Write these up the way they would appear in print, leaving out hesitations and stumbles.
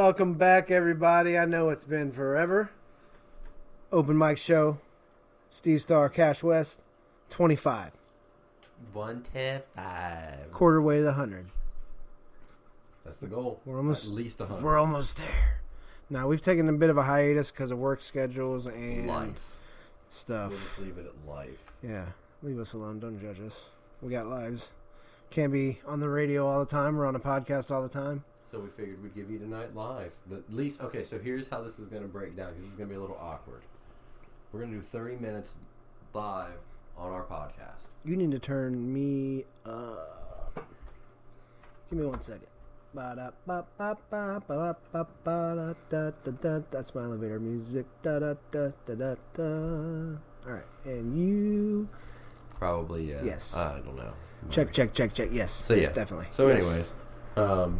Welcome back, everybody. I know it's been forever. Open mic show. Steve Starr, Cash West, 25. 125. Quarter way to 100. That's the goal. We're almost at least 100. We're almost there. Now we've taken a bit of a hiatus because of work schedules and life stuff. We'll just leave it at life. Yeah, leave us alone. Don't judge us. We got lives. Can't be on the radio all the time or on a podcast all the time. So we figured we'd give you tonight live. At least, okay, so here's how this is going to break down, because this is going to be a little awkward. We're going to do 30 minutes live on our podcast. You need to turn me up. Give me 1 second. That's my elevator music. Alright, and you... Probably, yeah. Yes. I don't know. Check. Yes. So, yeah. Definitely. So, yes. anyways...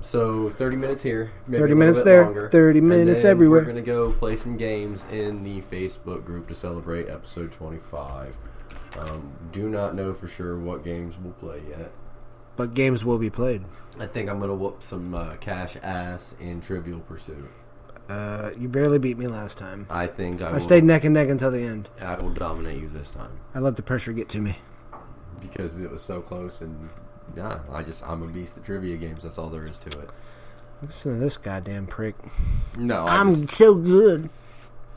so 30 minutes here, maybe 30 a minutes little bit there, longer, 30 minutes and then everywhere. We're going to go play some games in the Facebook group to celebrate episode 25. Do not know for sure what games we'll play yet. But games will be played. I think I'm going to whoop some Cash ass in Trivial Pursuit. You barely beat me last time. I think I stayed neck and neck until the end. I will dominate you this time. I let the pressure get to me. Because it was so close, and yeah, I'm a beast at trivia games. That's all there is to it. Listen to this goddamn prick. No, I'm so good.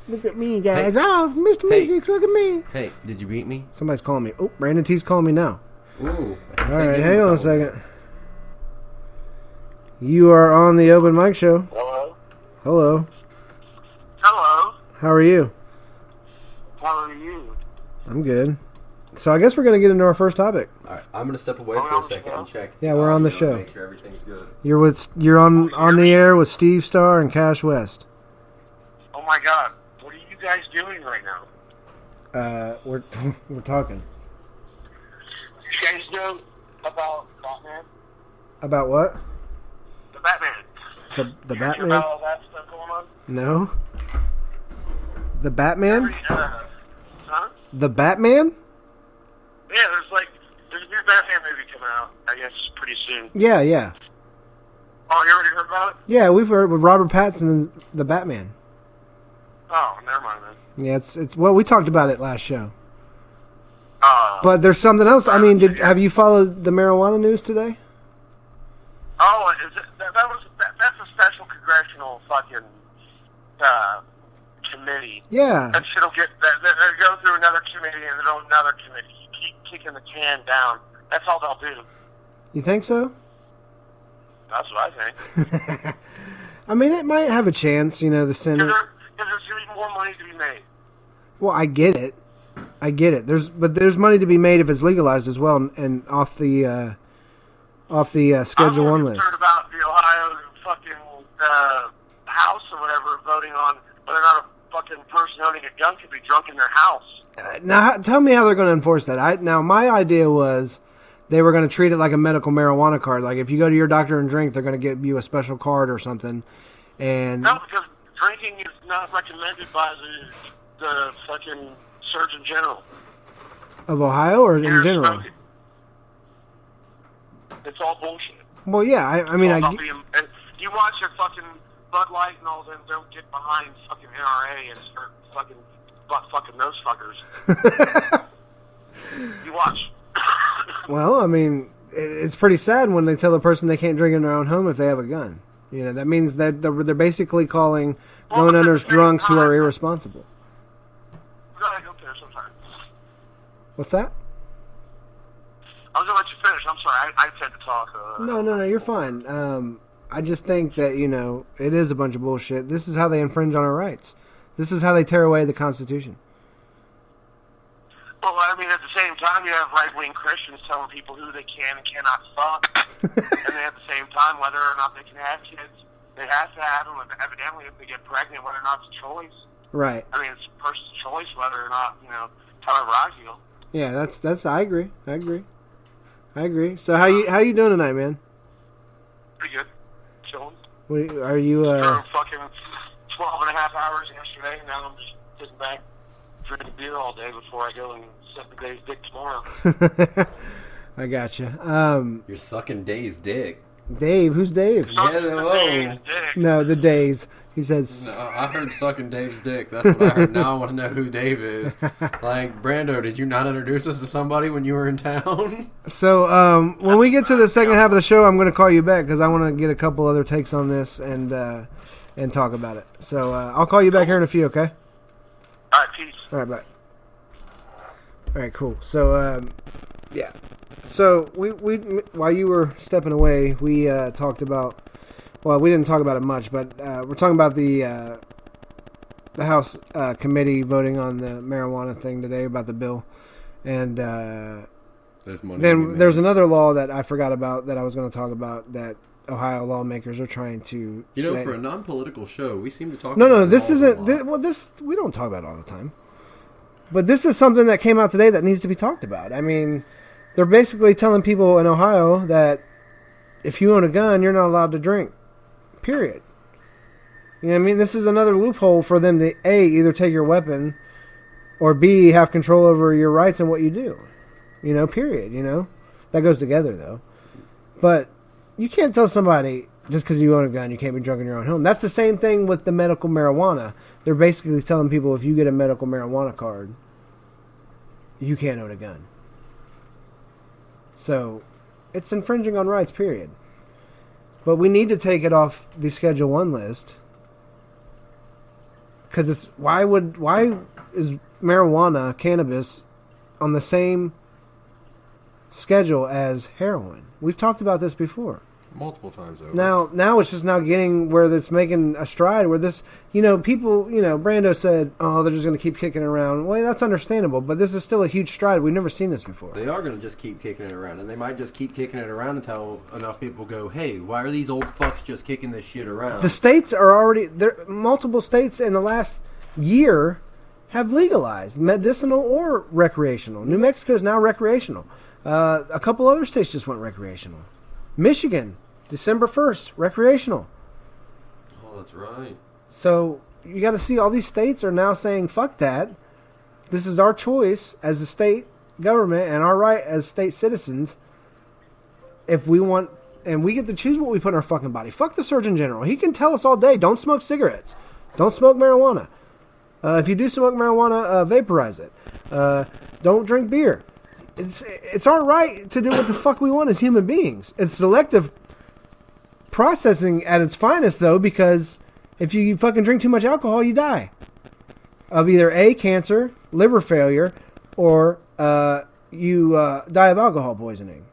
Look at me, guys. Hey. Oh, Mr. Music, look at me. Hey, did you beat me? Somebody's calling me. Oh, Brandon T's calling me now. Ooh. All right, hang on a second. You are on the open mic show. Hello. Hello. Hello. How are you? How are you? I'm good. So I guess we're going to get into our first topic. All right, I'm going to step away for a second and check. Yeah, we're on the show. Make sure everything's good. You're on the air with Steve Starr and Cash West. Oh my God! What are you guys doing right now? We're talking. You guys know about Batman? About what? The Batman. The You Batman? About all that stuff going on? No. The Batman? Huh? The Batman? Yeah, there's a new Batman movie coming out. I guess pretty soon. Yeah. Oh, you already heard about it? Yeah, we've heard with Robert Pattinson and the Batman. Oh, never mind then. Yeah, it's well, we talked about it last show. Oh. But there's something else. I mean, have you followed the marijuana news today? Oh, is it? That's a special congressional fucking committee. Yeah. That shit'll get they'll go through another committee and then another committee. You keep kicking the can down. That's all they'll do. You think so? That's what I think. I mean, it might have a chance, the Senate. Because there's going to be more money to be made. Well, I get it. There's money to be made if it's legalized as well, and off the Schedule 1 list. I'm concerned about the Ohio fucking House or whatever voting on whether or not a fucking person owning a gun could be drunk in their house. Now, tell me how they're going to enforce that. Now, my idea was they were going to treat it like a medical marijuana card. Like, if you go to your doctor and drink, they're going to give you a special card or something. And no, because drinking is not recommended by the fucking Surgeon General. Of Ohio or in general? Smoking. It's all bullshit. Well, yeah, I mean, you watch your fucking Bud Light and all them, don't get behind fucking NRA and start fucking those fuckers. You watch. Well, I mean, it's pretty sad when they tell a person they can't drink in their own home if they have a gun. That means that they're basically calling gun owners drunks who are irresponsible. Go ahead, go there sometime. What's that? I was going to let you finish. I'm sorry. I tend to talk. No, you're fine. I just think that, it is a bunch of bullshit. This is how they infringe on our rights. This is how they tear away the Constitution. Well, I mean, at the same time, you have right-wing Christians telling people who they can and cannot fuck. And then at the same time, whether or not they can have kids, they have to have them. Evidently, if they get pregnant, whether or not it's a choice. Right. I mean, it's a person's choice whether or not, however I feel. Yeah, that's. I agree. So how you doing tonight, man? Pretty good. Chilling. Are you? For fucking 12 and a half hours yesterday. Now I'm just sitting back drinking beer all day before I go and suck the day's dick tomorrow. I gotcha. You're sucking Day's dick. Dave? Who's Dave? Sucking Yeah, the whoa. Dave's dick. No, the Days. He said. No, I heard sucking Dave's dick. That's what I heard. Now I want to know who Dave is. Like, Brando, did you not introduce us to somebody when you were in town? So when we get to the second half of the show, I'm going to call you back because I want to get a couple other takes on this and talk about it. So I'll call you back here in a few. Okay. All right, peace. All right, bye. All right, cool. So, yeah. So we while you were stepping away, we talked about. Well, we didn't talk about it much, but we're talking about the House committee voting on the marijuana thing today about the bill, and There's money to be then made. there's another law that I forgot about that I was going to talk about that Ohio lawmakers are trying to. You know, say- for a non-political show, we seem to talk. No, about this laws a isn't. lot. This we don't talk about it all the time. But this is something that came out today that needs to be talked about. I mean, they're basically telling people in Ohio that if you own a gun, you're not allowed to drink. Period. You know what I mean? This is another loophole for them to A, either take your weapon, or B, have control over your rights and what you do. You know, period. You know? That goes together, though. But you can't tell somebody, just because you own a gun, you can't be drunk in your own home. That's the same thing with the medical marijuana. They're basically telling people if you get a medical marijuana card, you can't own a gun. So, it's infringing on rights, period. But we need to take it off the Schedule 1 list. Because it's, why is marijuana, cannabis, on the same schedule as heroin? We've talked about this before. Multiple times over. Now it's just now getting where it's making a stride where this, people, Brando said, oh, they're just going to keep kicking it around. Well, that's understandable, but this is still a huge stride. We've never seen this before. They are going to just keep kicking it around, and they might just keep kicking it around until enough people go, hey, why are these old fucks just kicking this shit around? The states are already, multiple states in the last year have legalized medicinal or recreational. New Mexico is now recreational. A couple other states just went recreational. Michigan, December 1st, recreational. Oh, that's right. So you got to see all these states are now saying, fuck that. This is our choice as a state government and our right as state citizens. If we want, and we get to choose what we put in our fucking body. Fuck the Surgeon General. He can tell us all day, don't smoke cigarettes. Don't smoke marijuana. If you do smoke marijuana, vaporize it. Don't drink beer. It's our right to do what the fuck we want as human beings. It's selective processing at its finest, though, because if you fucking drink too much alcohol, you die of either A, cancer, liver failure, or you die of alcohol poisoning.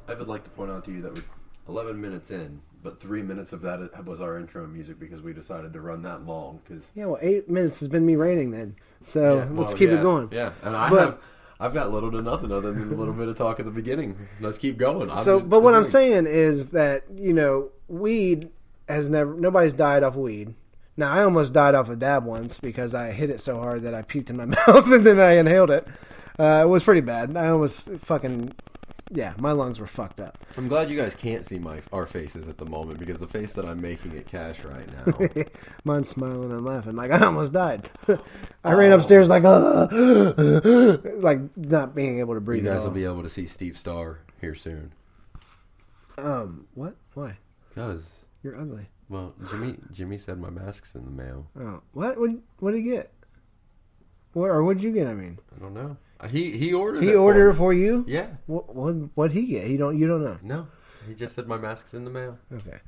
I would like to point out to you that we're 11 minutes in, but 3 minutes of that was our intro music because we decided to run that long. Yeah, well, 8 minutes has been me raining then, so let's keep it going. Yeah, and I've got little to nothing other than a little bit of talk at the beginning. Let's keep going. But what I'm saying is that, weed has nobody's died off weed. Now, I almost died off a dab once because I hit it so hard that I puked in my mouth and then I inhaled it. It was pretty bad. I almost my lungs were fucked up. I'm glad you guys can't see our faces at the moment because the face that I'm making at Cash right now. Mine's smiling and laughing like I almost died. I ran upstairs like not being able to breathe. You guys at all. will be able to see Steve Starr here soon. What? Why? Because, You're ugly. well, Jimmy said my mask's in the mail. Oh, what? What did he get? What'd you get? I mean, I don't know. He ordered. he it ordered it me. for you. Yeah. What'd he get? You don't know. No. He just said my mask's in the mail. Okay.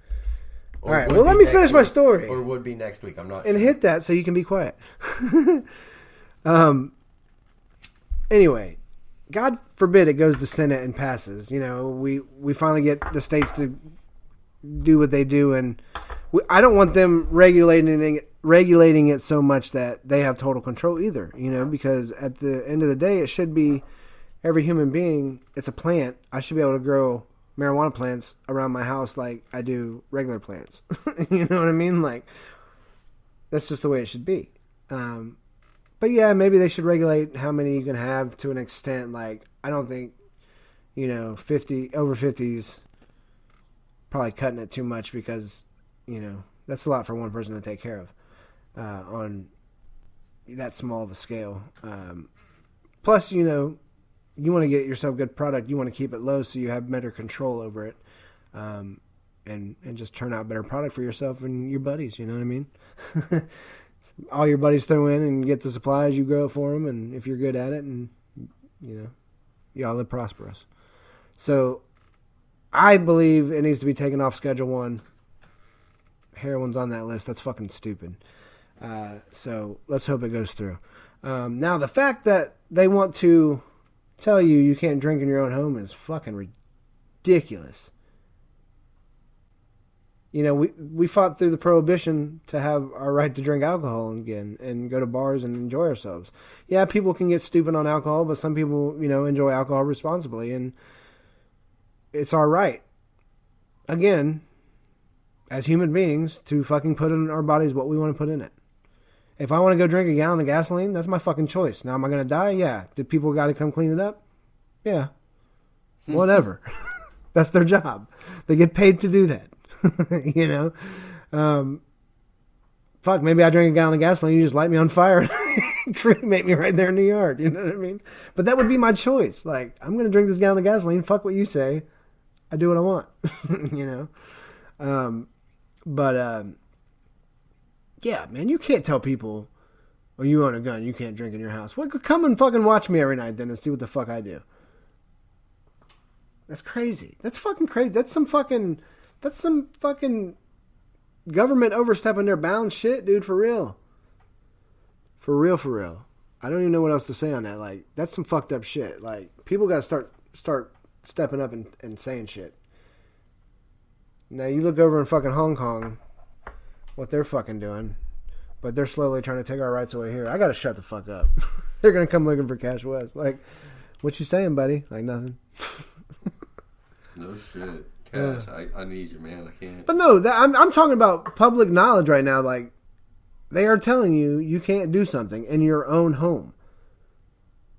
Or All right. would Well, be let me next finish my week. story. Or would be next week. I'm not And sure. hit that so you can be quiet. Anyway, God forbid it goes to Senate and passes. We finally get the states to do what they do, and I don't want them regulating it so much that they have total control either. Because at the end of the day, it should be every human being. It's a plant. I should be able to grow marijuana plants around my house like I do regular plants. You know what I mean? Like, that's just the way it should be. But yeah, maybe they should regulate how many you can have to an extent. Like, I don't think, 50 over 50s probably cutting it too much because, that's a lot for one person to take care of on that small of a scale. Plus, you want to get yourself good product. You want to keep it low so you have better control over it. and just turn out a better product for yourself and your buddies. You know what I mean? All your buddies throw in and get the supplies, you grow it for them, and if you're good at it, and y'all live prosperous. So I believe it needs to be taken off Schedule 1. Heroin's on that list. That's fucking stupid. So let's hope it goes through. Now, the fact that they want to tell you can't drink in your own home is fucking ridiculous. We fought through the prohibition to have our right to drink alcohol again and go to bars and enjoy ourselves. Yeah, people can get stupid on alcohol, but some people, enjoy alcohol responsibly, and it's our right. Again, as human beings, to fucking put in our bodies what we want to put in it. If I want to go drink a gallon of gasoline, that's my fucking choice. Now, am I going to die? Yeah. Do people got to come clean it up? Yeah. Whatever. That's their job. They get paid to do that. Fuck, maybe I drink a gallon of gasoline, you just light me on fire and cremate me right there in the yard. You know what I mean? But that would be my choice. Like, I'm going to drink this gallon of gasoline. Fuck what you say. I do what I want. Yeah, man, you can't tell people, you own a gun, you can't drink in your house. Well, come and fucking watch me every night then and see what the fuck I do. That's crazy. That's fucking crazy. That's some fucking government overstepping their bounds shit, dude, for real. For real. I don't even know what else to say on that. Like, that's some fucked up shit. Like, people gotta start stepping up and saying shit. Now, you look over in fucking Hong Kong, what they're fucking doing, but they're slowly trying to take our rights away here. I gotta shut the fuck up. They're gonna come looking for Cash West. Like, what you saying, buddy? Like, nothing. No shit. Cash, I need you, man. I can't. But no, I'm talking about public knowledge right now. Like, they are telling you can't do something in your own home.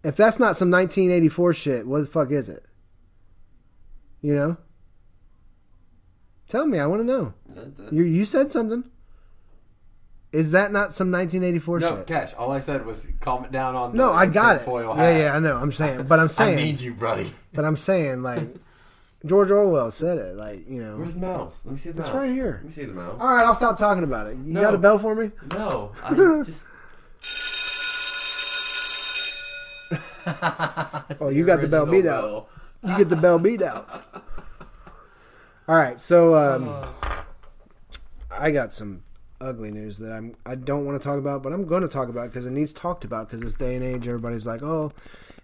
If that's not some 1984 shit, what the fuck is it? Tell me, I want to know. You said something. Is that not some 1984 shit? No, Cash, all I said was calm it down on No, I got it. Foil hat. Yeah, I know. I'm saying. I need you, buddy. But I'm saying, like, George Orwell said it. Like, Where's the mouse? Let me see the mouse. It's right here. Let me see the mouse. All right, I'll stop talking about it. You got a bell for me? No, I just... Oh, you got the bell beat out. You get the bell beat out. All right, so I got some ugly news that I don't want to talk about, but I'm going to talk about because it needs talked about because this day and age, everybody's like, oh,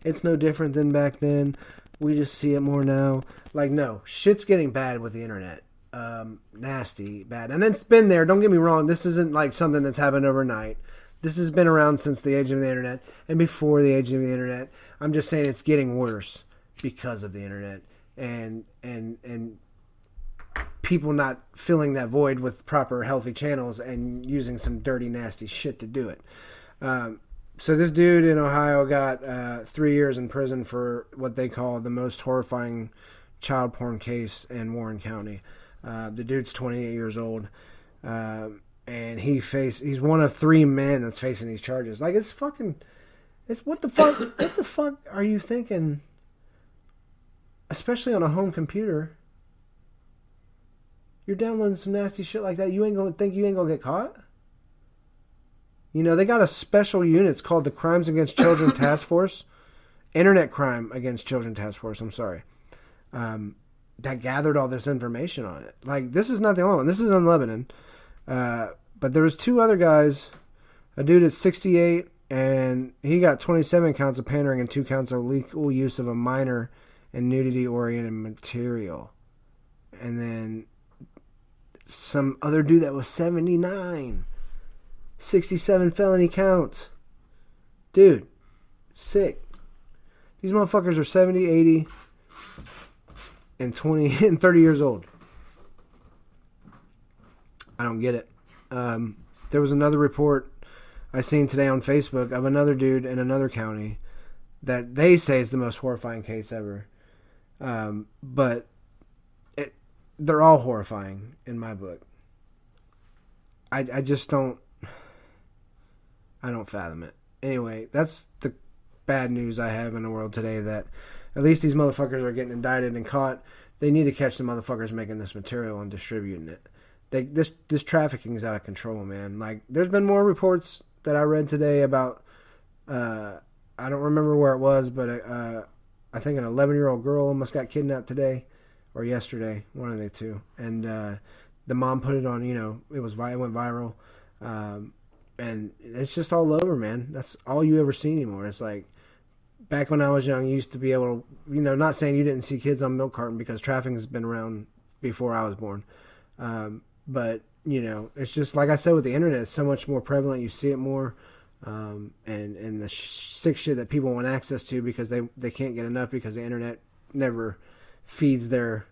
it's no different than back then. We just see it more now. Like, no, shit's getting bad with the internet. Nasty, bad. And it's been there. Don't get me wrong. This isn't like something that's happened overnight. This has been around since the age of the internet and before the age of the internet. I'm just saying it's getting worse because of the internet and people not filling that void with proper healthy channels and using some dirty, nasty shit to do it. So this dude in Ohio got 3 years in prison for what they call the most horrifying child porn case in Warren County. The dude's 28 years old. And he's one of 3 men that's facing these charges. Like, it's what the fuck, what the fuck are you thinking? Especially on a home computer. You're downloading some nasty shit like that. You ain't gonna think you ain't gonna get caught? They got a special unit. It's called the Crimes Against Children Task Force. Internet Crime Against Children Task Force, I'm sorry. That gathered all this information on it. Like, this is not the only one. This is in Lebanon. But there was 2 other guys. A dude at 68, and he got 27 counts of pandering and 2 counts of legal use of a minor and nudity-oriented material. And then some other dude that was 79. 67 felony counts. Dude, sick. These motherfuckers are 70, 80, and 20 and 30 years old. I don't get it. There was another report I seen today on Facebook of another dude in another county that they say is the most horrifying case ever. But they're all horrifying in my book. I just don't fathom it. Anyway, that's the bad news I have in the world today, that at least these motherfuckers are getting indicted and caught. They need to catch the motherfuckers making this material and distributing it. This trafficking is out of control, man. Like, there's been more reports that I read today about, I don't remember where it was, but I think an 11-year-old girl almost got kidnapped today or yesterday, one of the two. And the mom put it on, it went viral. And it's just all over, man. That's all you ever see anymore. It's like, back when I was young, you used to be able to, not saying you didn't see kids on milk carton because trafficking has been around before I was born. But, it's just, like I said, with the internet, it's so much more prevalent. You see it more. And the sick shit that people want access to because they can't get enough because the internet never feeds their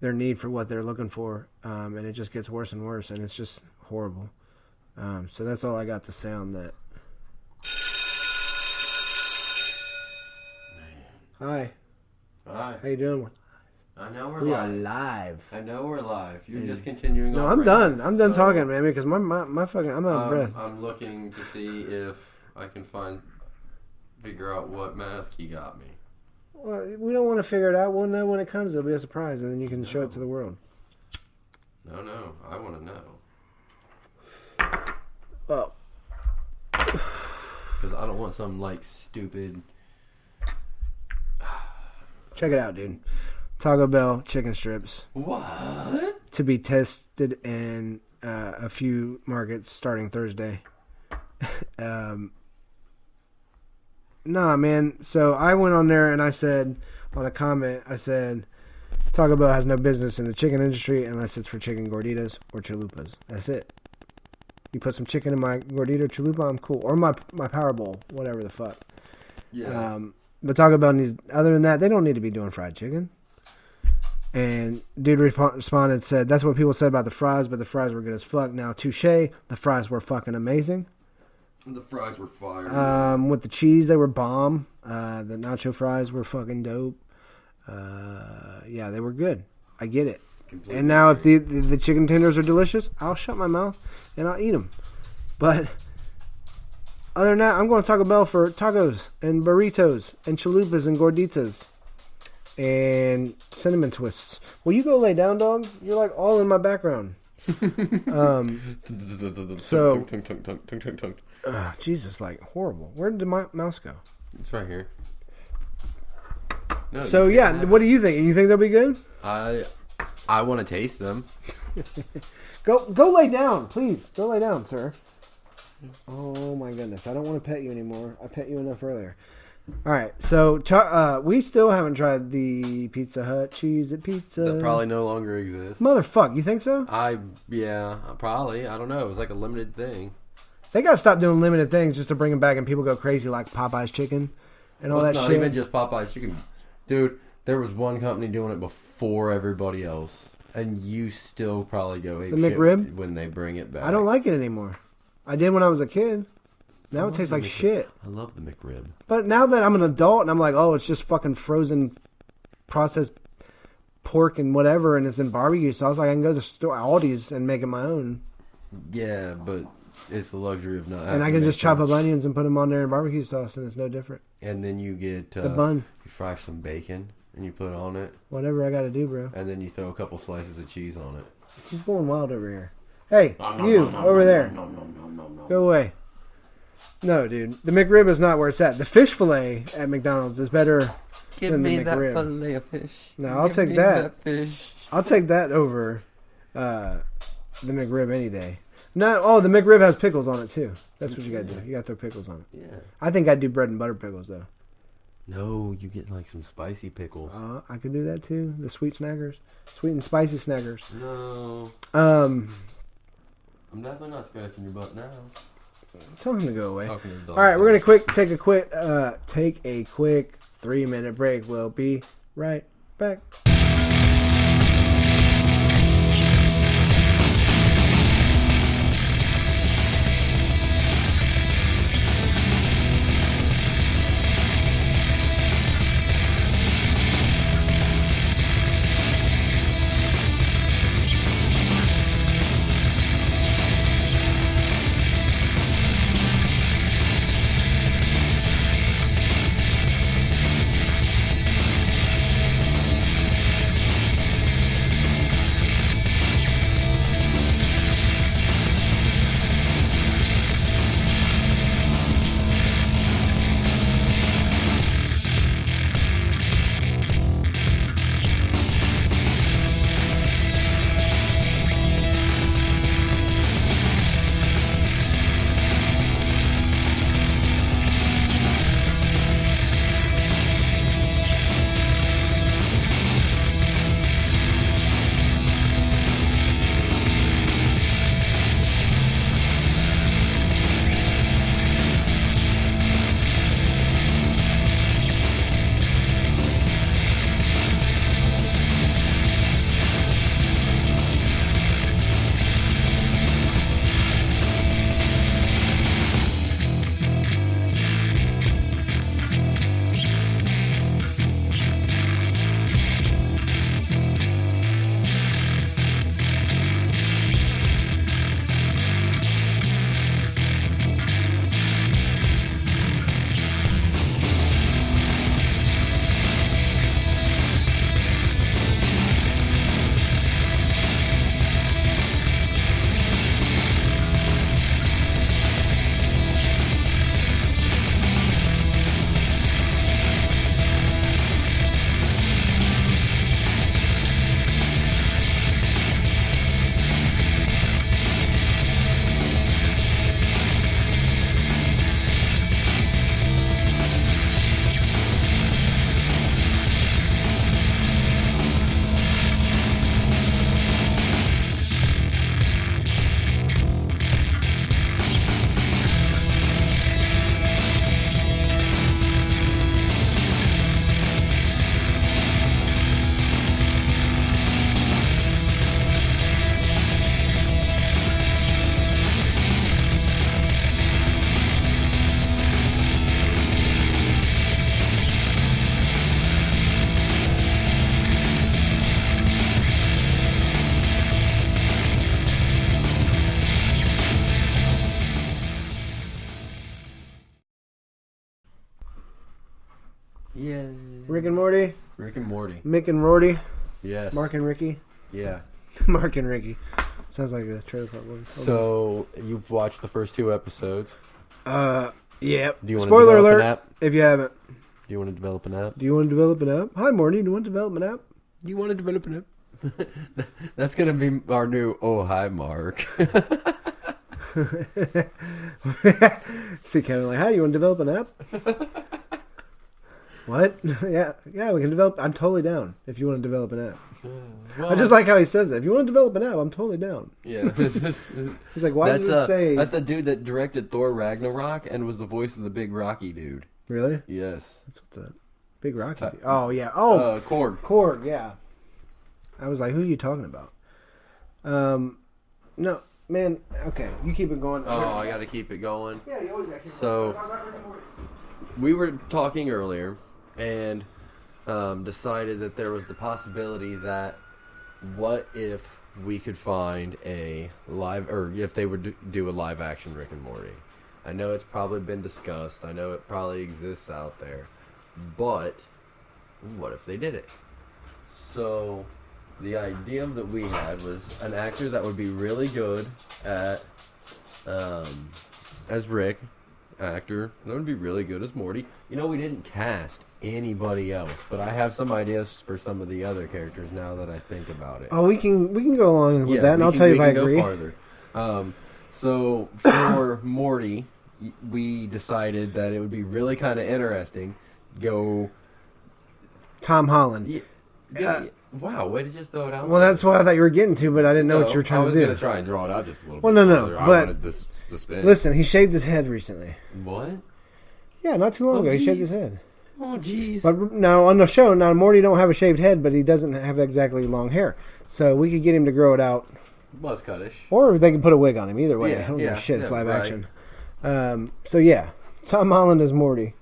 need for what they're looking for. And it just gets worse and worse, and it's just horrible. So that's all I got to say on that. Hi. Hi. How you doing? I know we're We live. are live. I know we're live. You're just continuing on. No, I'm rants, done. I'm done so, talking, man, because my fucking, I'm out of breath. I'm looking to see if I can figure out what mask he got me. Well, we don't want to figure it out. We'll know when it comes. It'll be a surprise, and then you can show it to the world. No, I want to know. Well, because I don't want some stupid. check it out, dude. Taco Bell chicken strips. What? To be tested in a few markets starting Thursday. Nah, man. So I went on there and I said, on a comment, I said, Taco Bell has no business in the chicken industry unless it's for chicken gorditas or chalupas. That's it. You put some chicken in my gordita or chalupa, I'm cool. Or my Power Bowl, whatever the fuck. Yeah. But Taco Bell needs, other than that, they don't need to be doing fried chicken. And dude responded, said, that's what people said about the fries, but the fries were good as fuck. Now, touche, the fries were fucking amazing. The fries were fire. With the cheese, they were bomb. The nacho fries were fucking dope. Yeah, they were good. I get it. Completely and now agree. if the chicken tenders are delicious, I'll shut my mouth and I'll eat them. But other than that, I'm going to Taco Bell for tacos and burritos and chalupas and gorditas and cinnamon twists. Will you go lay down, dog? You're like all in my background. So, Jesus, like horrible. Where did my mouse go? It's right here. No, So yeah, what do you think? You think they'll be good? I want to taste them. Go lay down, please. Go lay down, sir. Oh my goodness, I don't want to pet you anymore. I pet you enough earlier. All right, so we still haven't tried the Pizza Hut Cheez-It Pizza. That probably no longer exists. Motherfuck, you think so? Yeah, probably. I don't know. It was like a limited thing. They gotta stop doing limited things just to bring them back and people go crazy like Popeye's chicken and all that It's not shit. even just Popeye's chicken. Dude, there was one company doing it before everybody else. And you still probably go ape The shit McRib? when they bring it back. I don't like it anymore. I did when I was a kid. Now it tastes like shit. I love the McRib. But now that I'm an adult and I'm like, oh, it's just fucking frozen processed pork and whatever, and it's in barbecue sauce. Like I can go to store Aldi's and make it my own. Yeah, but it's the luxury of not having And I can to just make chop them. up onions and put them on there in barbecue sauce, and it's no different. And then you get The bun. you fry some bacon and you put on it, Whatever I got to do, bro. and then you throw a couple slices of cheese on it. He's going wild over here. Hey, you over there. Go away. No, dude. The McRib is not where it's at. The fish fillet at McDonald's is better than the McRib. fillet of fish. No, I'll take that. Fish. I'll take that over the McRib any day. No, the McRib has pickles on it too. That's what you gotta do. You gotta throw pickles on it. Yeah. I think I'd do bread and butter pickles though. No, you get like some spicy pickles. I could do that too. The sweet snackers, sweet and spicy snackers. No. Um, I'm definitely not scratching your butt now. tell him to go away. Talking to the dog. All right, we're gonna take a quick 3-minute break. We'll be right back. Rick and Morty. Rick and Morty. Mick and Rorty. Yes. Mark and Ricky. Yeah. Mark and Ricky. Sounds like a trailer park one. So you've watched the first 2 episodes. Yeah. Do you want to Spoiler develop alert an app? if you haven't. Do you want to develop an app? Do you want to develop an app? Hi, Morty. Do you want to develop an app? Do you want to develop an app? That's going to be our new, oh, hi, Mark. See Kevin like, hi, you want to develop an app? What? Yeah, we can develop. I'm totally down if you want to develop an app. Well, I just like how he says that. If you want to develop an app, I'm totally down. Yeah. He's like, why did you say... That's the dude that directed Thor Ragnarok and was the voice of the big Rocky dude. Really? Yes. What's that? Big Rocky? Oh, yeah. Oh, Korg. Korg, yeah. I was like, who are you talking about? No, man, okay. You keep it going. Oh, I got to keep it going. Yeah, you always got to keep it going. We were talking earlier and decided that there was the possibility that what if we could find a live, or if they would do a live action Rick and Morty. I know it's probably been discussed. I know it probably exists out there. But what if they did it? So the idea that we had was an actor that would be really good at as Rick, actor that would be really good as Morty. You know, we didn't cast anybody else, but I have some ideas for some of the other characters now that I think about it. Oh, we can go along with that, and I'll tell you if I agree. Go farther. So for Morty, we decided that it would be really kind of interesting. Go Tom Holland. Wow, way to just throw it out. Well, that's what I thought you were getting to, but I didn't know what you were trying to do. I was going to try and draw it out just a little bit. Well, no, further. but I wanted this suspense. Listen, he shaved his head recently. What? Yeah, not too long ago, he shaved his head. Oh, jeez. But now on the show, Morty don't have a shaved head, but he doesn't have exactly long hair, so we could get him to grow it out. Buzz cutish. Or they can put a wig on him. Either way, Yeah, I don't give a shit. It's live right. action. So yeah, Tom Holland as Morty.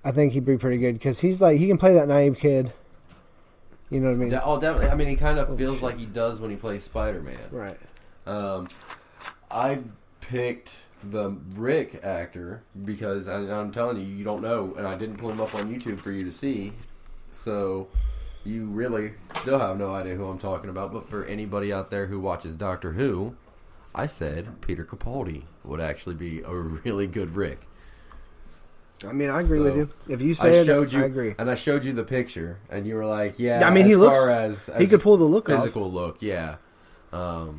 I think he'd be pretty good because he's like he can play that naive kid. You know what I mean? Oh, definitely. I mean, he kind of feels like he does when he plays Spider-Man. Right. I picked the Rick actor because I'm telling you, you don't know, and I didn't pull him up on YouTube for you to see, so you really still have no idea who I'm talking about. But for anybody out there who watches Doctor Who, I said Peter Capaldi would actually be a really good Rick. I mean, I agree with you. If you say I agree. And I showed you the picture, and you were like, "Yeah." I mean, as he looks. Far as he could pull the look off. Physical look, yeah. I'll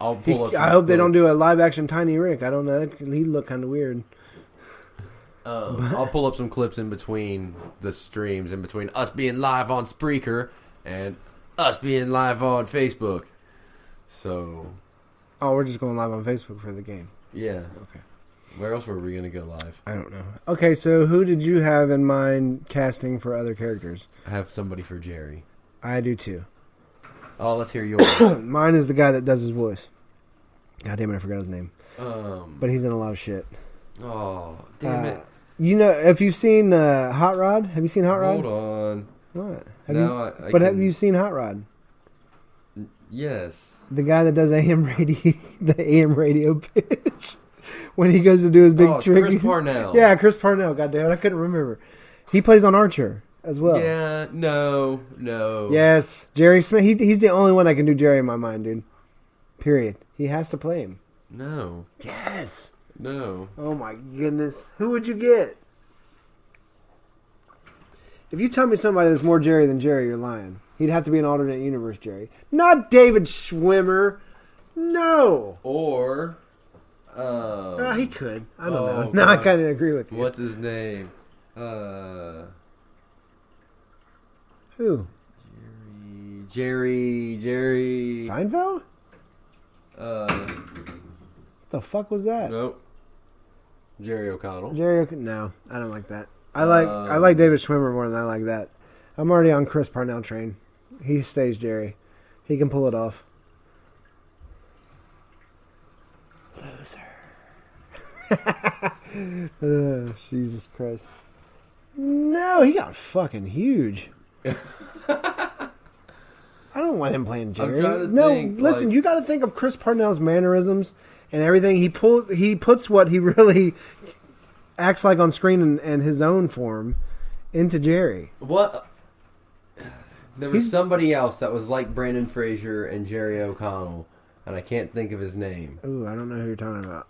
pull up. I hope they don't do a live action Tiny Rick. I don't know. He'd look kind of weird. I'll pull up some clips in between the streams, in between us being live on Spreaker and us being live on Facebook. So. Oh, we're just going live on Facebook for the game. Yeah. Okay. Where else were we going to go live? I don't know. Okay, so who did you have in mind casting for other characters? I have somebody for Jerry. I do too. Oh, let's hear yours. Mine is the guy that does his voice. God damn it, I forgot his name. But he's in a lot of shit. Oh, damn it. You know, if you've seen Hot Rod, have you seen Hot Rod? Hold on. What? Have you seen Hot Rod? Yes. The guy that does AM radio, the AM radio pitch. When he goes to do his big trick. Chris Parnell. Yeah, Chris Parnell. God damn it, I couldn't remember. He plays on Archer as well. Yeah, no. Yes, Jerry Smith. He's the only one that can do Jerry in my mind, dude. Period. He has to play him. No. Yes. No. Oh my goodness. Who would you get? If you tell me somebody that's more Jerry than Jerry, you're lying. He'd have to be an alternate universe Jerry. Not David Schwimmer. No. Or... he could. I don't know. No, I kind of agree with you. What's his name? Who? Jerry. Seinfeld? The fuck was that? Nope. Jerry O'Connell. No, I don't like that. I like David Schwimmer more than I like that. I'm already on Chris Parnell train. He stays Jerry. He can pull it off. Jesus Christ. No, he got fucking huge. I don't want him playing Jerry. Listen, you got to think of Chris Parnell's mannerisms and everything. He puts what he really acts like on screen and his own form into Jerry. What? There was somebody else that was like Brandon Fraser and Jerry O'Connell, and I can't think of his name. Ooh, I don't know who you're talking about.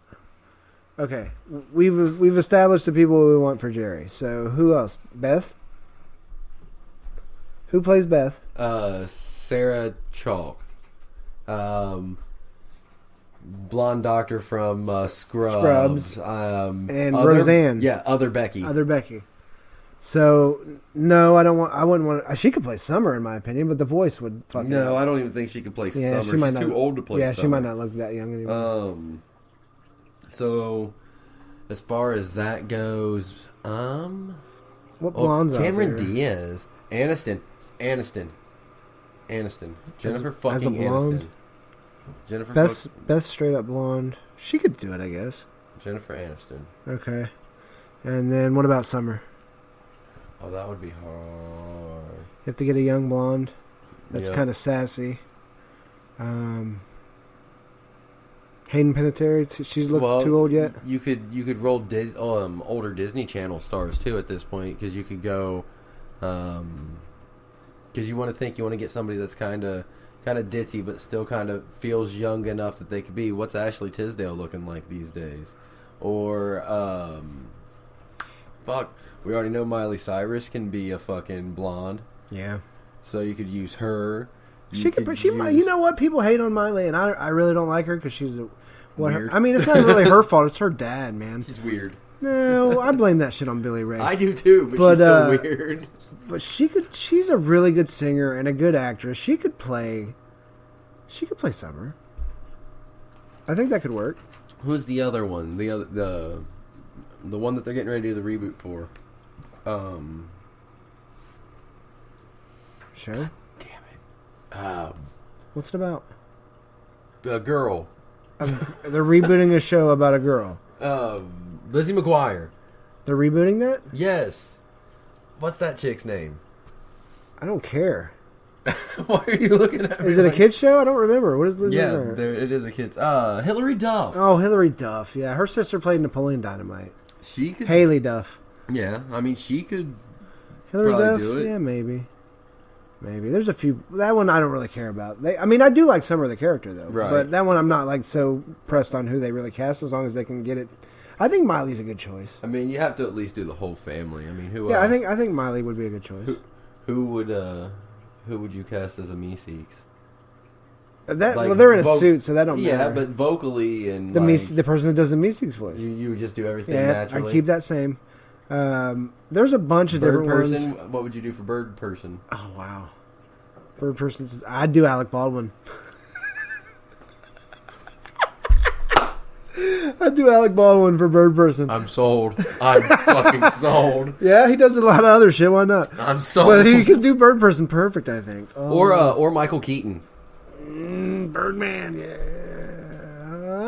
Okay, we've established the people we want for Jerry. So who else? Beth? Who plays Beth? Sarah Chalk. Blonde doctor from Scrubs. And Roseanne. Yeah, other Becky. Other Becky. So no, I wouldn't want. She could play Summer in my opinion, but the voice would. Fuck it No, up. I don't even think she could play Yeah, Summer. She's too old to play Summer. Yeah, she might not look that young anymore. So as far as that goes, What blondes? Cameron Diaz, Aniston, Jennifer fucking Aniston. Jennifer. Beth's straight up blonde. She could do it, I guess. Jennifer Aniston. Okay. And then what about Summer? Oh, that would be hard. You have to get a young blonde. That's Yep. kind of sassy. Hayden Panettiere. She's looked too old yet. You could roll older Disney Channel stars too at this point, because you could go, because you want to get somebody that's kind of ditzy but still kind of feels young enough that they could be. What's Ashley Tisdale looking like these days? Or we already know Miley Cyrus can be a fucking blonde. Yeah. So you could use her. You know what? People hate on Miley, and I really don't like her because she's weird. I mean, it's not really her fault. It's her dad, man. She's weird. No, I blame that shit on Billy Ray. I do too, but she's still weird. But she's a really good singer and a good actress. She could play Summer. I think that could work. Who's the other one? The one that they're getting ready to do the reboot for. Sure. Damn it. What's it about? A girl. They're rebooting a show about a girl. Lizzie McGuire. They're rebooting that? Yes. What's that chick's name? I don't care. Why are you looking at me? Is it a kid's show? I don't remember. What is Lizzie? Yeah, it is a kid's. Hillary Duff. Oh, Hillary Duff. Yeah, her sister played Napoleon Dynamite. She could. Haley Duff. Yeah, I mean, she could. Hillary probably Duff. do it. Yeah, maybe. There's a few. That one I don't really care about. I do like Summer the character though. Right. But that one I'm not like so pressed on who they really cast as long as they can get it. I think Miley's a good choice. I mean, you have to at least do the whole family. I mean, who Yeah, else? I think Miley would be a good choice. Who would you cast as a Meeseeks? Well, they're in a suit, so that don't matter. Yeah, but vocally and the person who does the Meeseeks voice. you would just do everything Yeah, naturally. I keep that same. There's a bunch of Bird different person. ones. What would you do for bird person? Oh wow, bird person. I'd do Alec Baldwin. I'd do Alec Baldwin for bird person. I'm sold. I'm fucking sold. Yeah, he does a lot of other shit. Why not? I'm sold. But he can do bird person perfect, I think. Or Michael Keaton. Birdman. Yeah.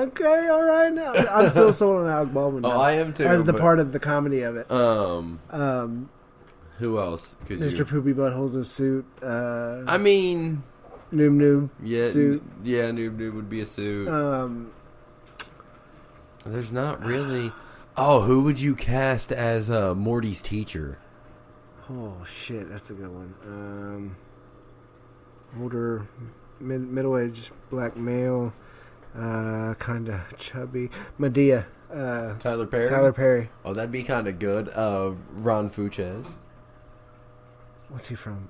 Okay. All right. Now I'm still sold on Alec Baldwin. Now, I am too. As the part of the comedy of it. Who else could Mr. you? Poopy Buttholes of Suit. I mean, Noob. yeah, Suit. Yeah, Noob would be a suit. There's not really. Oh, who would you cast as Morty's teacher? Oh shit, that's a good one. Older, middle-aged black male, kind of chubby. Medea. Tyler Perry. Tyler Perry. Oh, that'd be kind of good. Ron Funches. What's he from?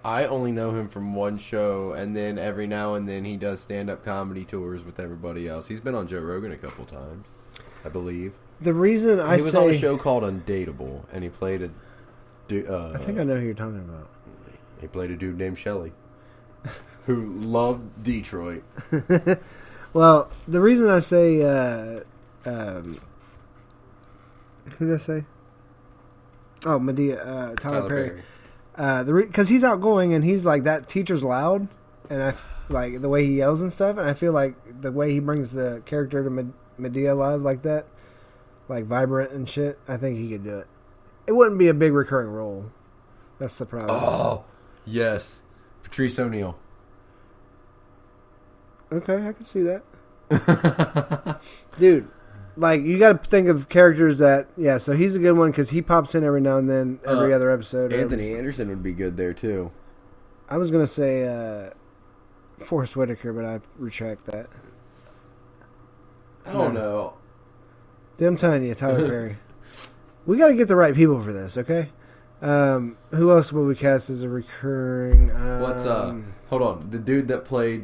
I only know him from one show, and then every now and then he does stand-up comedy tours with everybody else. He's been on Joe Rogan a couple times, I believe. The reason he was on a show called Undateable, and he played a. I think I know who you're talking about. He played a dude named Shelley, who loved Detroit. Well, the reason I say, who did I say? Oh, Medea, Tyler Perry. Because he's outgoing and he's like, that teacher's loud, and I like the way he yells and stuff, and I feel like the way he brings the character to Medea live like that, like vibrant and shit, I think he could do it. It wouldn't be a big recurring role. That's the problem. Oh, yes. Patrice O'Neal. Okay, I can see that. Dude, like you got to think of characters that so he's a good one because he pops in every now and then every other episode. Anthony Anderson would be good there too. I was gonna say Forrest Whitaker, but I retract that. I don't know. Dude, I'm telling you, Tyler Perry. We got to get the right people for this, okay? Who else will we cast as a recurring? What's hold on, the dude that played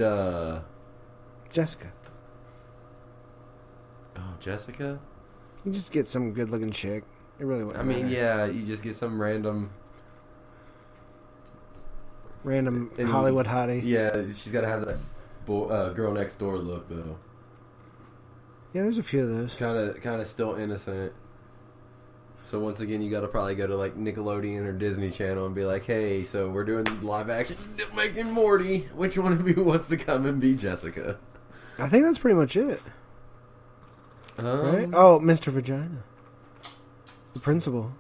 Jessica. Oh, Jessica. You just get some good-looking chick. It really wouldn't matter. Yeah, you just get some random Hollywood hottie. Yeah, she's got to have that girl next door look though. Yeah, there's a few of those. Kind of still innocent. So once again, you got to probably go to like Nickelodeon or Disney Channel and be like, "Hey, so we're doing live action making Morty. Which one of you wants to come and be Jessica?" I think that's pretty much it. Right? Oh, Mr. Vagina, the principal.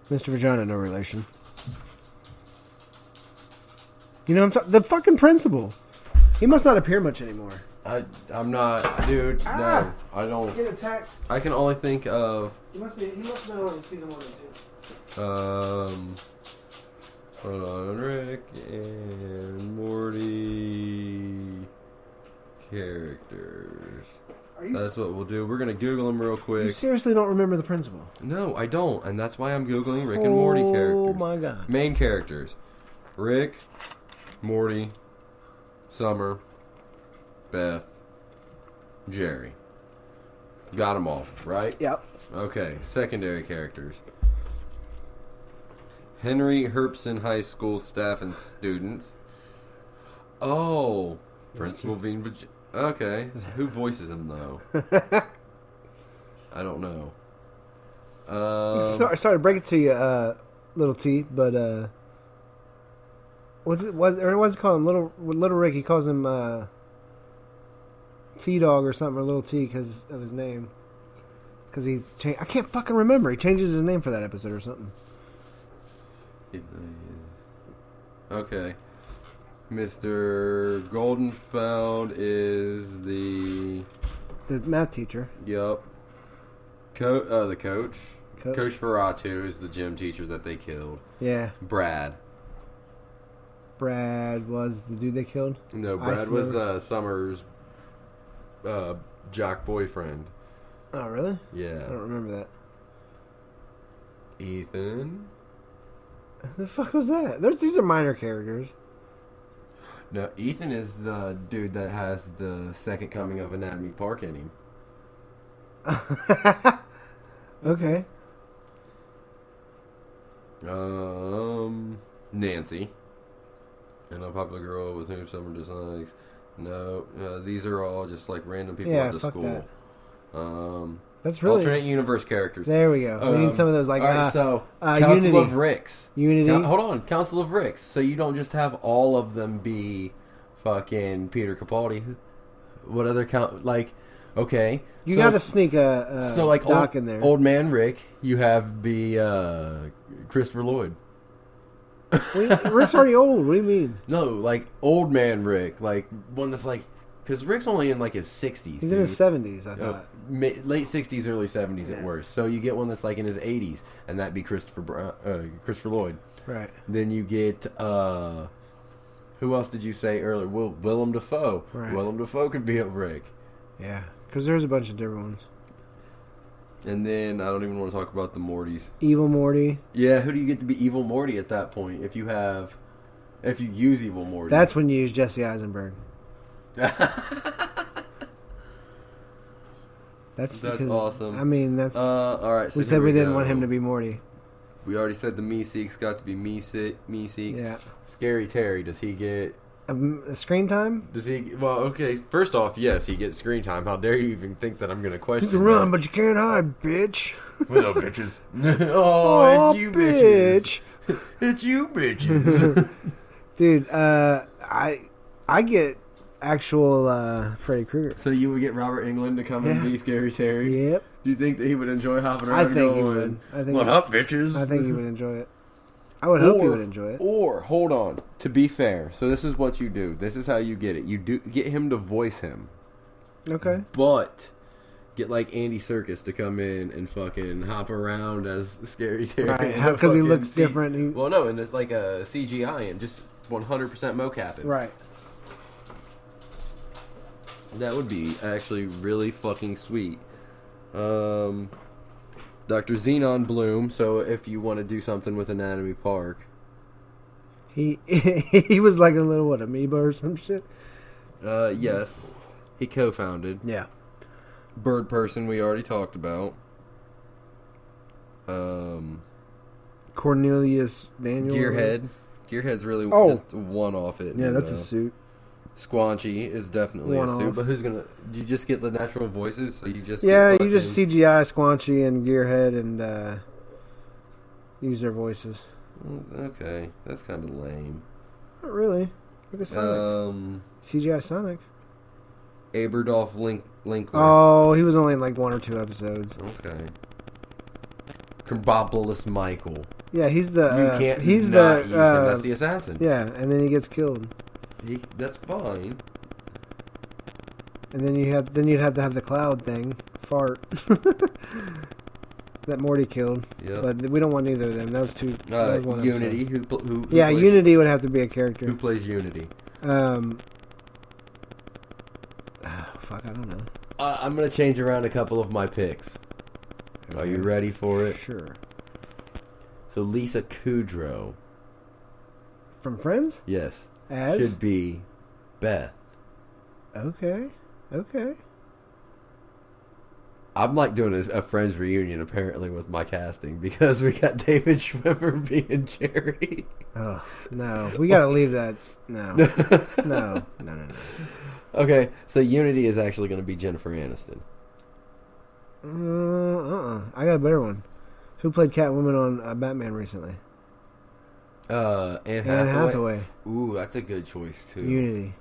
Mr. Vagina, no relation. You know what I'm talking? The fucking principal. He must not appear much anymore. I'm not, dude. No, I don't. Get attacked. I can only think of. He must know in season 1 and 2. Hold on, Rick and Morty characters. That's what we'll do. We're gonna Google them real quick. You seriously don't remember the principal? No, I don't, and that's why I'm Googling Rick and Morty characters. Oh my god. Main characters: Rick, Morty, Summer, Beth, Jerry. Got them all, right? Yep. Okay, secondary characters. Henry Herpson High School staff and students. Oh, Principal Veen. Okay, so who voices him though? I don't know. Sorry to break it to you, little T, but what's it called? Little Rick. He calls him T Dog or something, or Little T because of his name. Because I can't fucking remember. He changes his name for that episode or something. Okay. Mr. Goldenfeld is the math teacher. Yep. The coach. Coach Ferratu is the gym teacher that they killed. Yeah. Brad was the dude they killed? No, Brad was Summer's jock boyfriend. Oh, really? Yeah. I don't remember that. Ethan. The fuck was that? These are minor characters. No, Ethan is the dude that has the second coming of Anatomy Park in him. Okay. Nancy. An unpopular girl with whom Summer dislikes. No, these are all just like random people at the school. That's really alternate universe characters. There we go. We need some of those, like, all right, so Council Unity. of Ricks. Unity. Hold on, Council of Ricks. So you don't just have all of them be fucking Peter Capaldi. What other okay. You got to sneak a so like Doc in there. Old Man Rick, you have be Christopher Lloyd. Rick's already old. What do you mean? No, like Old Man Rick, like one that's like, because Rick's only in like his 60s. He's in his 70s, I thought. Late 60s, early 70s at worst. So you get one that's like in his 80s, and that'd be Christopher Lloyd. Right. Then you get who else did you say earlier? Willem Dafoe. Right. Willem Dafoe could be a Rick. Yeah, because there's a bunch of different ones. And then I don't even want to talk about the Mortys. Evil Morty. Yeah, who do you get to be Evil Morty at that point? If you use Evil Morty, that's when you use Jesse Eisenberg. That's awesome. I mean, that's all right. So we said we didn't want him to be Morty. We already said the Meeseeks got to be Meeseeks. Yeah. Scary Terry, does he get a screen time? Does he? Well, okay. First off, yes, he gets screen time. How dare you even think that I'm going to question? You can run, but you can't hide, bitch. What up, bitches? It's you, bitch. bitches. It's you, bitches. Dude, I get actual Freddy Krueger. So you would get Robert Englund to come and be Scary Terry? Yep. Do you think that he would enjoy hopping around? I think he would. What up, bitches? I think he would enjoy it. I would hope he would enjoy it. Or, hold on. To be fair, so this is what you do. This is how you get it. You do get him to voice him. Okay. But Get like Andy Serkis to come in and fucking hop around as the Scary Terry. Right, because he looks different. Well, no, and like a CGI and just 100% mocapping. Right. That would be actually really fucking sweet. Dr. Xenon Bloom. So if you want to do something with Anatomy Park, He was like a little amoeba or some shit. yes, he co-founded. Yeah. Bird Person we already talked about. Cornelius Daniel. Gearhead. Gearhead's really just one off it. Yeah, that's a suit. Squanchy is definitely One a suit, off. but who's gonna? Do you just get the natural voices? So you just Yeah, get you just CGI Squanchy and Gearhead and use their voices. Okay, that's kind of lame. Not really. Look at Sonic. CGI Sonic. Aberdolf Linkler. Oh, he was only in like 1 or 2 episodes. Okay. Kerbopolis Michael. Yeah, he's the. You can't he's not the, use him. That's the assassin. Yeah, and then he gets killed. That's fine. And then you'd have to have the cloud thing fart that Morty killed. Yep. But we don't want either of them. Those two. That was one Unity. episode. Who Yeah, plays, Unity would have to be a character. Who plays Unity? Fuck, I don't know. I'm gonna change around a couple of my picks. Are you ready for it? Sure. So Lisa Kudrow. From Friends? Yes. As? Should be Beth. Okay. I'm like doing a Friends reunion apparently with my casting because we got David Schwimmer being Jerry. Oh, no. We gotta leave that. No. No. Okay, so Unity is actually going to be Jennifer Aniston. I got a better one. Who played Catwoman on Batman recently? Anne Hathaway. Ooh, that's a good choice too. Unity.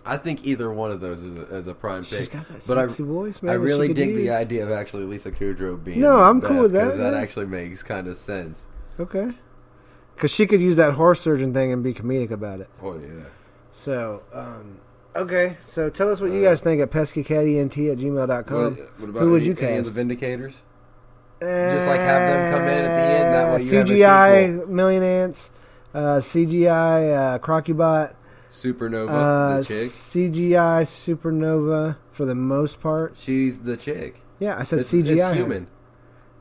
I think either one of those is a prime She's pick. got that But sexy voice, man. I that really she could dig use. the idea of actually Lisa Kudrow being. No, I'm Beth, cool with that, because that yeah. actually makes kind of sense. Okay. Because she could use that horse surgeon thing and be comedic about it. Oh yeah. So, okay. So tell us what you guys think at peskycatent@gmail.com. What about Who would you any of cast? the Vindicators? Just like have them come in at the end. That way you have a CGI sequel. Million Ants, CGI Crocubot, Supernova, the chick. CGI Supernova for the most part. She's the chick. Yeah, I said It's CGI. human.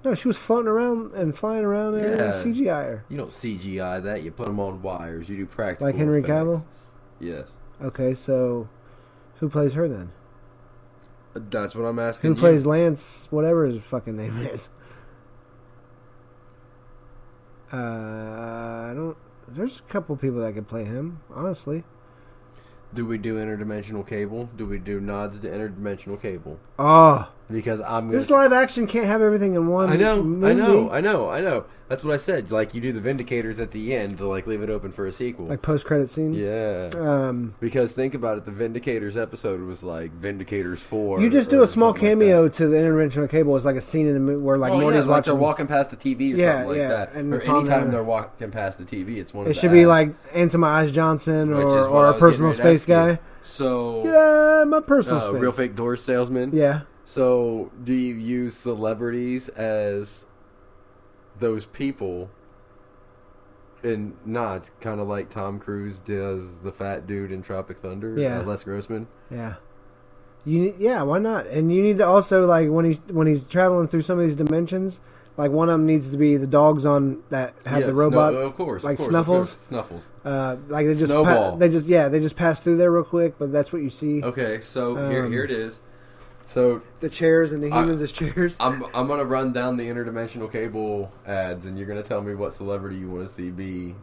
No, she was floating around and flying around and Yeah. CGI her. You don't CGI that. You put them on wires. You do practical Like Henry effects. Cavill? Yes. Okay, so who plays her then? That's what I'm asking Who you. plays Lance, whatever his fucking name is? I don't. There's a couple people that could play him, honestly. Do we do interdimensional cable? Do we do nods to interdimensional cable? Oh, Because I'm gonna. this live action can't have everything in one. I know. movie. That's what I said. Like you do the Vindicators at the end to like leave it open for a sequel. Like post-credit scene. Yeah. Because think about it, the Vindicators episode was like Vindicators 4. You just do or a small something like cameo that. to the interdimensional cable. It's like a scene in the movie where like Morty's like they're watching. walking past the TV or Yeah, something like yeah, that. and Or it's on anytime there. they're walking past the TV, it's one of It the should be ads, like Answer My Eyes Johnson which is what or I a was personal getting ready to space ask you. guy. So, Yeah, my personal space. real fake door salesman. Yeah. So, do you use celebrities as those people? And it's kind of like Tom Cruise does the fat dude in Tropic Thunder. Yeah. Les Grossman. Yeah. Why not? And you need to also like when he's traveling through some of these dimensions, like one of them needs to be the dogs on that have the robot, of course, like of course, Snuffles. of course. Snuffles. Like they just Snowball. they just pass through there real quick, but that's what you see. Okay, so here it is. So The chairs and the humans as chairs. I'm gonna run down the interdimensional cable ads, and you're gonna tell me what celebrity you want to see be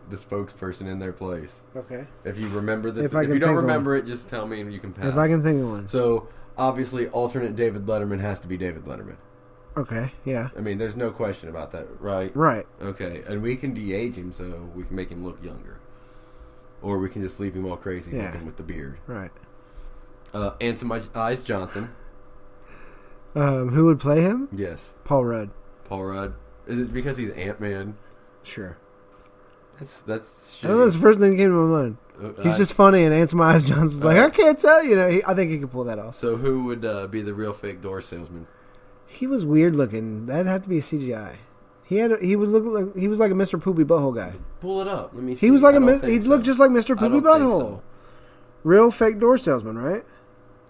the spokesperson in their place. Okay. If you remember If I if can you don't think of remember it, just tell me and you can pass. If I can think of one. So obviously, alternate David Letterman has to be David Letterman. Okay. Yeah. I mean, there's no question about that, right? Right. Okay, and we can de-age him so we can make him look younger, or we can just leave him all crazy Yeah. looking with the beard. Right. Answer My Eyes Johnson. Who would play him? Yes. Paul Rudd. Paul Rudd. Is it because he's Ant-Man? Sure. That's I don't know. It's the first thing that came to my mind. He's just funny, and Answer My Eyes Johnson's like, I can't tell you. I think he could pull that off. So who would be the real fake door salesman? He was weird looking. That'd have to be a CGI. He was like a Mr. Poopy Butthole guy. Pull it up. Let me see. He was like he looked just like Mr. Poopy Butthole. So. Real fake door salesman, right?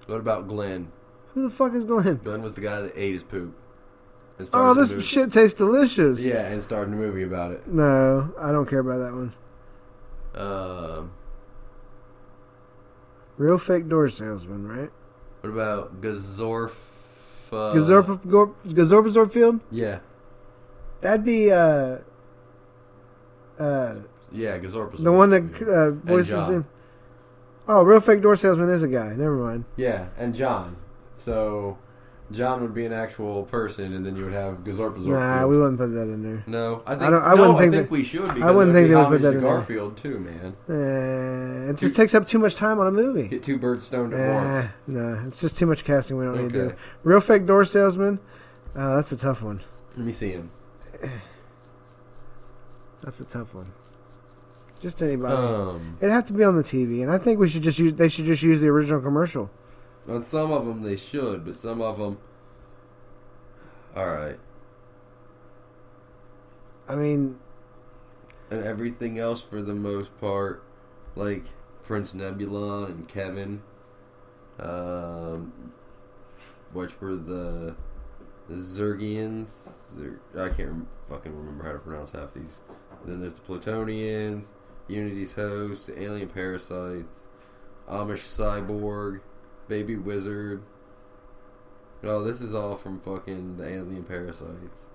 What about Glenn? Who the fuck is Glenn? Glenn was the guy that ate his poop. Oh, this shit tastes delicious. Yeah, and started a movie about it. No, I don't care about that one. Real fake door salesman, right? What about Gazorf? Gazorffield? Yeah. That'd be yeah, Gazorffield. the one that voices him. Oh, real fake door salesman is a guy. Never mind. Yeah, and John. So John would be an actual person, and then you would have Gazorffield. Nah, we wouldn't put that in there. No, I wouldn't think we should. Because I wouldn't think they would put that in Garfield too, man. It just takes up too much time on a movie. Get two birds stoned at once. No, it's just too much casting we don't need to do. Real fake door salesman. That's a tough one. Let me see him. That's a tough one. Just anybody. It'd have to be on the TV, and I think they should just use the original commercial. On some of them they should, but some of them. All right. I mean. And everything else for the most part, like Prince Nebulon and Kevin. Which were the Zergians. I can't fucking remember how to pronounce half these. Then there's the Plutonians, Unity's host, the alien parasites, Amish cyborg, baby wizard. Oh, this is all from fucking the alien parasites.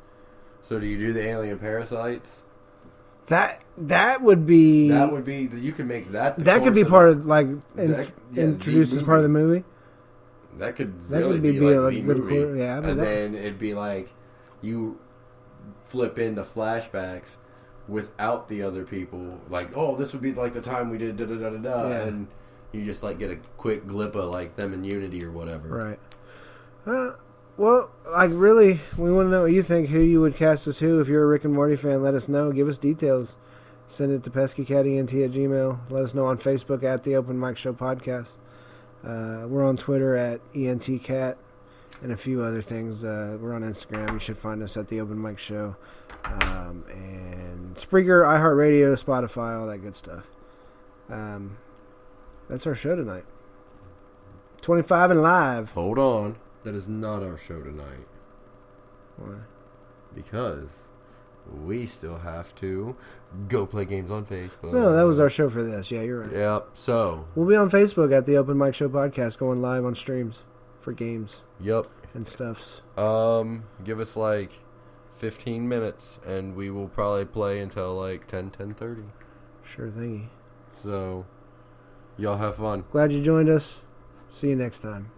So do you do the alien parasites? That would be. You can make that. That could be part of introduced as part of the movie. That could really be like the movie. And then it'd be like you flip into flashbacks without the other people. Like, oh, this would be like the time we did da da da da da, and you just like get a quick glip of like them in Unity or whatever. Right. Well, like really, we want to know what you think. Who you would cast as who? If you're a Rick and Morty fan, let us know. Give us details. Send it to peskycatent@gmail. Let us know on Facebook at the Open Mic Show Podcast. We're on Twitter at ENTCat and a few other things. We're on Instagram. You should find us at the Open Mic Show. And Spreaker, iHeartRadio, Spotify, all that good stuff. That's our show tonight. 25 and live. Hold on. That is not our show tonight. Why? Because we still have to go play games on Facebook. No, that was our show for this. Yeah, you're right. Yep. So we'll be on Facebook at the Open Mic Show Podcast, going live on streams for games. Yep. And stuffs. Give us like 15 minutes, and we will probably play until like 10:30. Sure thingy. So, y'all have fun. Glad you joined us. See you next time.